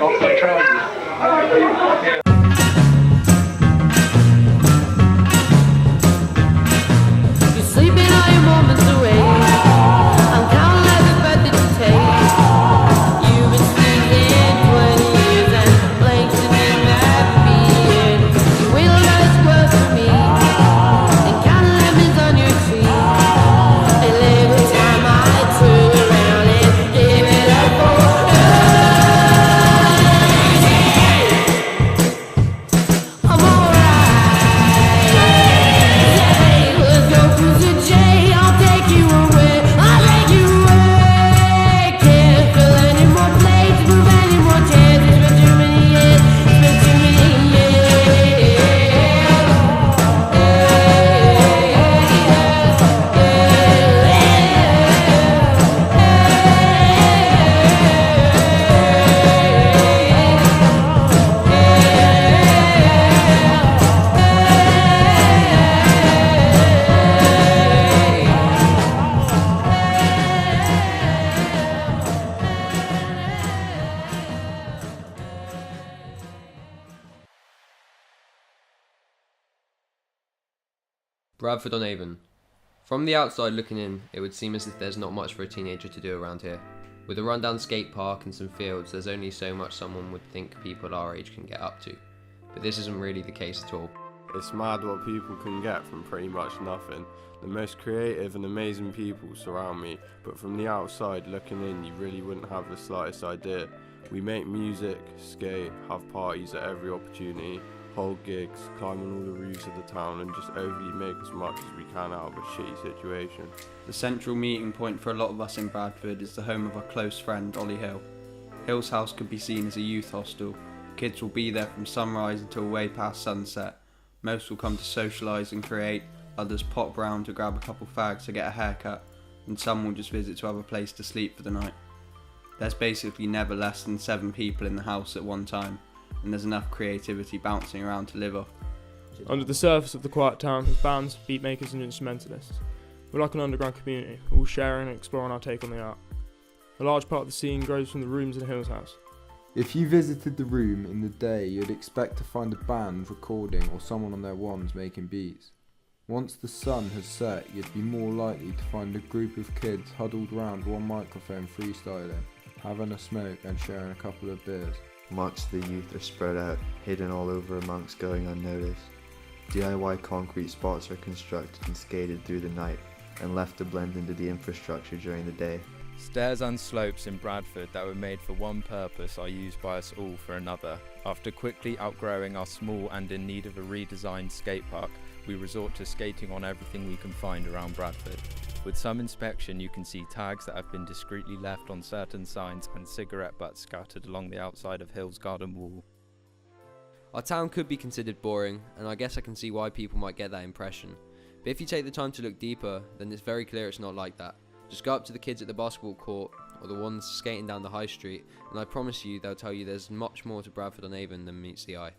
off my trousers. You're sleeping all your moments away. I'm counting every breath that you take. You've been sleeping 20 years and blanks in that being. You will not squirt for me and counting lemons on your tree. And every time I turn around and give it up for I'm alright. Yeah, let's go cruising, Jay. I'll take you away. I'll take you away. Can't fill any more plates, move any more chairs. It's been too many years. It's been too many Bradford-on-Avon. From the outside looking in, it would seem as if there's not much for a teenager to do around here. With a rundown skate park and some fields, there's only so much someone would think people our age can get up to. But this isn't really the case at all. It's mad what people can get from pretty much nothing. The most creative and amazing people surround me, but from the outside looking in, you really wouldn't have the slightest idea. We make music, skate, have parties at every opportunity, hold gigs, climb on all the roofs of the town and just overly make as much as we can out of a shitty situation. The central meeting point for a lot of us in Bradford is the home of our close friend Ollie Hill. Hill's house could be seen as a youth hostel. Kids will be there from sunrise until way past sunset. Most will come to socialise and create, others pop round to grab a couple fags to get a haircut, and some will just visit to have a place to sleep for the night. There's basically never less than 7 people in the house at one time, and there's enough creativity bouncing around to live off. Under the surface of the quiet town is bands, beatmakers and instrumentalists. We're like an underground community, all sharing and exploring our take on the art. A large part of the scene grows from the rooms in Hill's house. If you visited the room in the day, you'd expect to find a band recording or someone on their wands making beats. Once the sun has set, you'd be more likely to find a group of kids huddled round one microphone freestyling, having a smoke and sharing a couple of beers. Much of the youth are spread out, hidden all over amongst going unnoticed. DIY concrete spots are constructed and skated through the night, and left to blend into the infrastructure during the day. Stairs and slopes in Bradford that were made for one purpose are used by us all for another. After quickly outgrowing our small and in need of a redesigned skate park, we resort to skating on everything we can find around Bradford. With some inspection, you can see tags that have been discreetly left on certain signs and cigarette butts scattered along the outside of Hill's garden wall. Our town could be considered boring, and I guess I can see why people might get that impression. But if you take the time to look deeper, then it's very clear it's not like that. Just go up to the kids at the basketball court, or the ones skating down the high street, and I promise you they'll tell you there's much more to Bradford-on-Avon than meets the eye.